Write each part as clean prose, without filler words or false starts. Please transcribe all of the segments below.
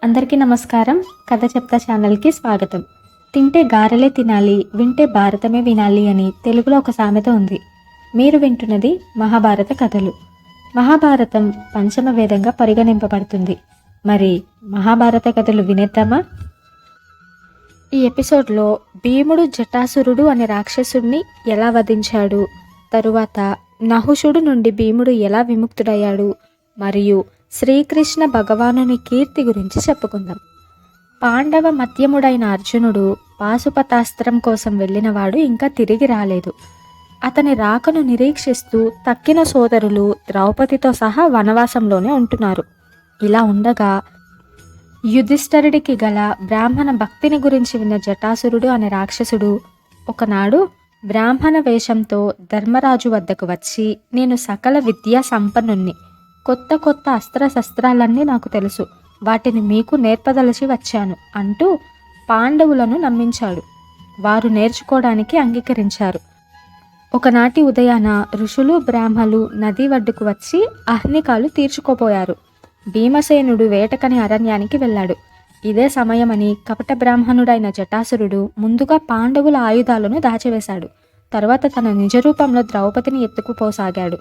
అందరికీ నమస్కారం. కథ చెప్తా ఛానల్కి స్వాగతం. తింటే గారెలే తినాలి, వింటే భారతమే వినాలి అని తెలుగులో ఒక సామెత ఉంది. మీరు వింటున్నది మహాభారత కథలు. మహాభారతం పంచమ వేదంగా పరిగణింపబడుతుంది. మరి మహాభారత కథలు వినేద్దామా? ఈ ఎపిసోడ్లో భీముడు జటాసురుడు అనే రాక్షసుడిని ఎలా వధించాడు, తరువాత నహుషుడు నుండి భీముడు ఎలా విముక్తుడయ్యాడు, మరియు శ్రీకృష్ణ భగవానుని కీర్తి గురించి చెప్పుకుందాం. పాండవ మధ్యముడైన అర్జునుడు పాశుపతాస్త్రం కోసం వెళ్ళినవాడు ఇంకా తిరిగి రాలేదు. అతని రాకను నిరీక్షిస్తూ తక్కిన సోదరులు ద్రౌపదితో సహా వనవాసంలోనే ఉంటున్నారు. ఇలా ఉండగా యుధిష్ఠిరుడికి గల బ్రాహ్మణ భక్తిని గురించి విన్న జటాసురుడు అనే రాక్షసుడు ఒకనాడు బ్రాహ్మణ వేషంతో ధర్మరాజు వద్దకు వచ్చి, నేను సకల విద్యా సంపన్నుణ్ణి, కొత్త కొత్త అస్త్రశస్త్రాలన్నీ నాకు తెలుసు, వాటిని మీకు నేర్పదలచి వచ్చాను అంటూ పాండవులను నమ్మించాడు. వారు నేర్చుకోవడానికి అంగీకరించారు. ఒకనాటి ఉదయాన ఋషులు బ్రాహ్మలు నది ఒడ్డుకు వచ్చి అహ్నికాలు తీర్చుకోపోయారు. భీమసేనుడు వేటకని అరణ్యానికి వెళ్ళాడు. ఇదే సమయమని కపట బ్రాహ్మణుడైన జటాసురుడు ముందుగా పాండవుల ఆయుధాలను దాచివేశాడు. తర్వాత తన నిజరూపంలో ద్రౌపదిని ఎత్తుకుపోసాగాడు.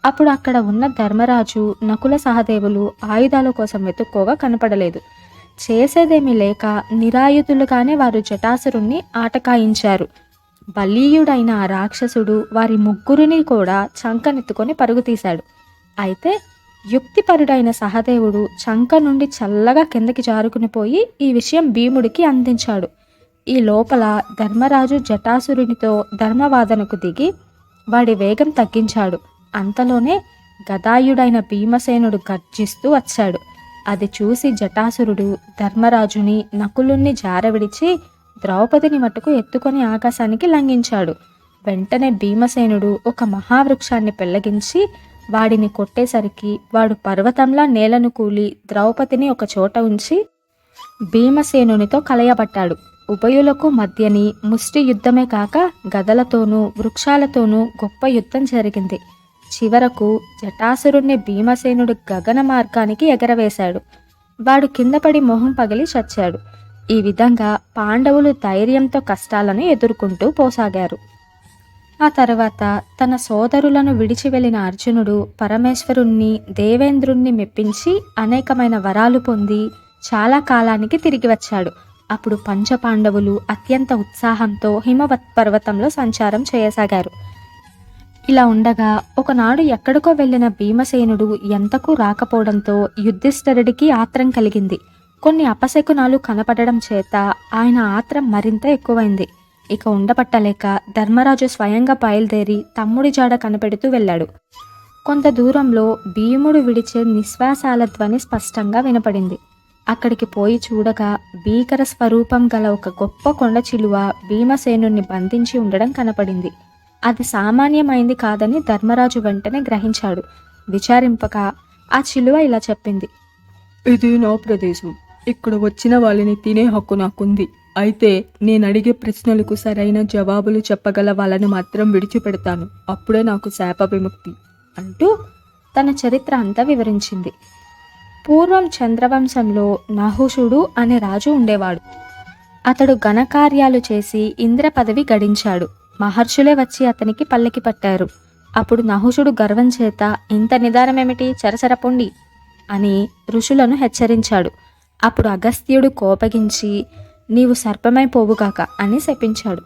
అప్పుడు అక్కడ ఉన్న ధర్మరాజు, నకుల సహదేవులు ఆయుధాల కోసం వెతుక్కోగా కనపడలేదు. చేసేదేమీ లేక నిరాయుధులుగానే వారు జటాసురుణ్ణి ఆటకాయించారు. బలీయుడైన ఆ రాక్షసుడు వారి ముగ్గురిని కూడా చంకనెత్తుకొని పరుగుతీశాడు. అయితే యుక్తిపరుడైన సహదేవుడు చంక నుండి చల్లగా కిందకి జారుకుని పోయి ఈ విషయం భీముడికి అందించాడు. ఈ లోపల ధర్మరాజు జటాసురునితో ధర్మవాదనకు దిగి వాడి వేగం తగ్గించాడు. అంతలోనే గదాయుడైన భీమసేనుడు గర్జిస్తూ వచ్చాడు. అది చూసి జటాసురుడు ధర్మరాజుని, నకులుణ్ణి జారవిడిచి ద్రౌపదిని మట్టుకు ఎత్తుకొని ఆకాశానికి లంఘించాడు. వెంటనే భీమసేనుడు ఒక మహావృక్షాన్ని పెళ్లగించి వాడిని కొట్టేసరికి వాడు పర్వతంలా నేలను కూలి ద్రౌపదిని ఒక చోట ఉంచి భీమసేనునితో కలయబట్టాడు. ఉభయులకు మధ్యని ముష్టి యుద్ధమే కాక గదలతోనూ వృక్షాలతోనూ గొప్ప యుద్ధం జరిగింది. చివరకు జటాసురుణ్ణి భీమసేనుడు గగన మార్గానికి ఎగరవేశాడు. వాడు కిందపడి మొహం పగిలి చచ్చాడు. ఈ విధంగా పాండవులు ధైర్యంతో కష్టాలను ఎదుర్కొంటూ పోసాగారు. ఆ తర్వాత తన సోదరులను విడిచి వెళ్ళిన అర్జునుడు పరమేశ్వరుణ్ణి, దేవేంద్రుణ్ణి మెప్పించి అనేకమైన వరాలు పొంది చాలా కాలానికి తిరిగి వచ్చాడు. అప్పుడు పంచపాండవులు అత్యంత ఉత్సాహంతో హిమవత్ పర్వతంలో సంచారం చేయసాగారు. ఇలా ఉండగా ఒకనాడు ఎక్కడికో వెళ్ళిన భీమసేనుడు ఎంతకు రాకపోవడంతో యుధిష్ఠిరుడికి ఆత్రం కలిగింది. కొన్ని అపశకునాలు కనపడడం చేత ఆయన ఆత్రం మరింత ఎక్కువైంది. ఇక ఉండపట్టలేక ధర్మరాజు స్వయంగా బయలుదేరి తమ్ముడి జాడ కనిపెడుతూ వెళ్ళాడు. కొంత దూరంలో భీముడు విడిచే నిశ్వాసాల ధ్వని స్పష్టంగా వినపడింది. అక్కడికి పోయి చూడగా భీకర స్వరూపం గల ఒక గొప్ప కొండ చిలువ భీమసేనుణ్ణి బంధించి ఉండడం కనపడింది. అది సామాన్యమైంది కాదని ధర్మరాజు వెంటనే గ్రహించాడు. విచారింపగా ఆ చిలువ ఇలా చెప్పింది, ఇది నా ప్రదేశం. ఇక్కడ వచ్చిన వాళ్ళని తినే హక్కు నాకుంది. అయితే నేను అడిగే ప్రశ్నలకు సరైన జవాబులు చెప్పగల వాళ్ళని మాత్రం విడిచిపెడతాను. అప్పుడే నాకు శాప విముక్తి అంటూ తన చరిత్ర అంతా వివరించింది. పూర్వం చంద్రవంశంలో నహుషుడు అనే రాజు ఉండేవాడు. అతడు ఘనకార్యాలు చేసి ఇంద్ర పదవి గడించాడు. మహర్షులే వచ్చి అతనికి పల్లకి పట్టారు. అప్పుడు నహుషుడు గర్వం చేత, ఇంత నిదానమేమిటి, చరచరపొండి అని ఋషులను హెచ్చరించాడు. అప్పుడు అగస్త్యుడు కోపగించి, నీవు సర్పమైపోవుగాక అని శపించాడు.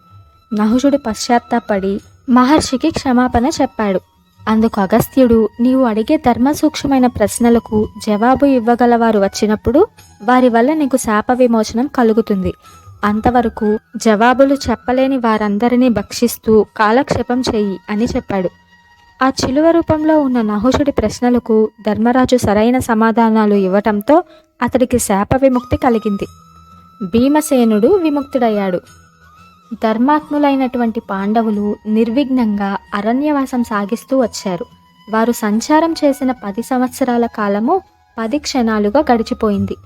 నహుషుడు పశ్చాత్తాపడి మహర్షికి క్షమాపణ చెప్పాడు. అందుకు అగస్త్యుడు, నీవు అడిగే ధర్మ సూక్ష్మమైన ప్రశ్నలకు జవాబు ఇవ్వగలవారు వచ్చినప్పుడు వారి వల్ల నీకు శాప విమోచనం కలుగుతుంది. అంతవరకు జవాబులు చెప్పలేని వారందరినీ భక్షిస్తూ కాలక్షేపం చెయ్యి అని చెప్పాడు. ఆ చిలువ రూపంలో ఉన్న నహుషుడి ప్రశ్నలకు ధర్మరాజు సరైన సమాధానాలు ఇవ్వటంతో అతడికి శాప విముక్తి కలిగింది. భీమసేనుడు విముక్తుడయ్యాడు. ధర్మాత్ములైనటువంటి పాండవులు నిర్విఘ్నంగా అరణ్యవాసం సాగిస్తూ వచ్చారు. వారు సంచారం చేసిన 10 సంవత్సరాల కాలము 10 క్షణాలుగా గడిచిపోయింది.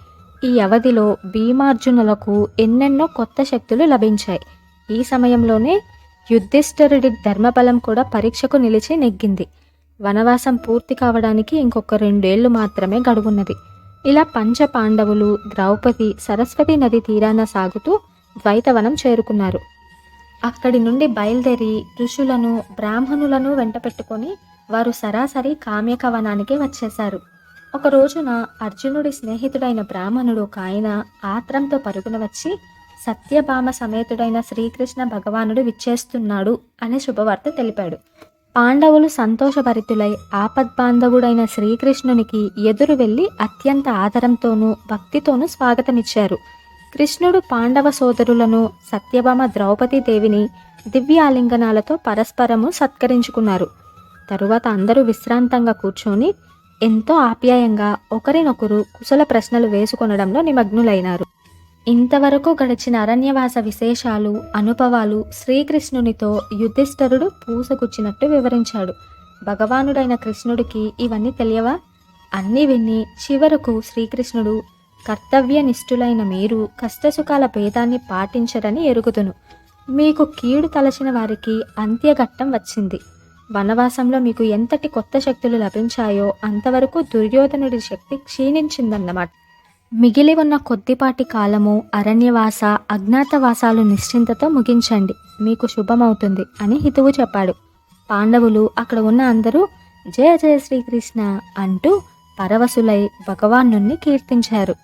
ఈ అవధిలో భీమార్జునులకు ఎన్నెన్నో కొత్త శక్తులు లభించాయి. ఈ సమయంలోనే యుధిష్ఠిరుడి ధర్మబలం కూడా పరీక్షకు నిలిచి నెగ్గింది. వనవాసం పూర్తి కావడానికి ఇంకొక 2 ఏళ్లు మాత్రమే గడువున్నది. ఇలా పంచ పాండవులు, ద్రౌపది సరస్వతి నది తీరాన సాగుతూ ద్వైతవనం చేరుకున్నారు. అక్కడి నుండి బయలుదేరి ఋషులను, బ్రాహ్మణులను వెంట పెట్టుకొని వారు సరాసరి కామ్యకవనానికి వచ్చేశారు. ఒక రోజున అర్జునుడి స్నేహితుడైన బ్రాహ్మణుడు ఒక ఆయన ఆత్రంతో పరుగున వచ్చి సత్యభామ సమేతుడైన శ్రీకృష్ణ భగవానుడు విచ్చేస్తున్నాడు అనే శుభవార్త తెలిపాడు. పాండవులు సంతోషభరితులై ఆపద్బాంధవుడైన శ్రీకృష్ణునికి ఎదురు వెళ్ళి అత్యంత ఆదరంతోనూ భక్తితోనూ స్వాగతమిచ్చారు. కృష్ణుడు పాండవ సోదరులను, సత్యభామ ద్రౌపదీదేవిని దివ్యాలింగనాలతో పరస్పరము సత్కరించుకున్నారు. తరువాత అందరూ విశ్రాంతంగా కూర్చొని ఎంతో ఆప్యాయంగా ఒకరినొకరు కుశల ప్రశ్నలు వేసుకొనడంలో నిమగ్నులైనారు. ఇంతవరకు గడిచిన అరణ్యవాస విశేషాలు, అనుభవాలు శ్రీకృష్ణునితో యుధిష్ఠిరుడు పూసగుచ్చినట్టు వివరించాడు. భగవానుడైన కృష్ణుడికి ఇవన్నీ తెలియవా? అన్నీ విని చివరకు శ్రీకృష్ణుడు, కర్తవ్యనిష్ఠులైన మీరు కష్టసుఖాల భేదాన్ని పాటించరని ఎరుగుదును. మీకు కీడు తలచిన వారికి అంత్యఘట్టం వచ్చింది. వనవాసంలో మీకు ఎంతటి కొత్త శక్తులు లభించాయో అంతవరకు దుర్యోధనుడి శక్తి క్షీణించిందన్నమాట. మిగిలి ఉన్న కొద్దిపాటి కాలము అరణ్యవాస, అజ్ఞాతవాసాలు నిశ్చింతతో ముగించండి, మీకు శుభమవుతుంది అని హితువు చెప్పాడు. పాండవులు, అక్కడ ఉన్న అందరూ జయ జయ శ్రీకృష్ణ అంటూ పరవశులై భగవానుణ్ణి కీర్తించారు.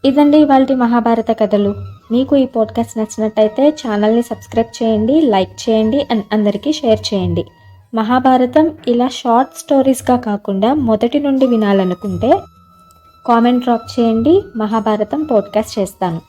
ఇదండి ఇవాల్టి మహాభారత కథలు. మీకు ఈ పాడ్కాస్ట్ నచ్చినట్టయితే ఛానల్ని సబ్స్క్రైబ్ చేయండి, లైక్ చేయండి అండ్ అందరికీ షేర్ చేయండి. మహాభారతం ఇలా షార్ట్ స్టోరీస్గా కాకుండా మొదటి నుండి వినాలనుకుంటే కామెంట్ డ్రాప్ చేయండి, మహాభారతం పాడ్కాస్ట్ చేస్తాను.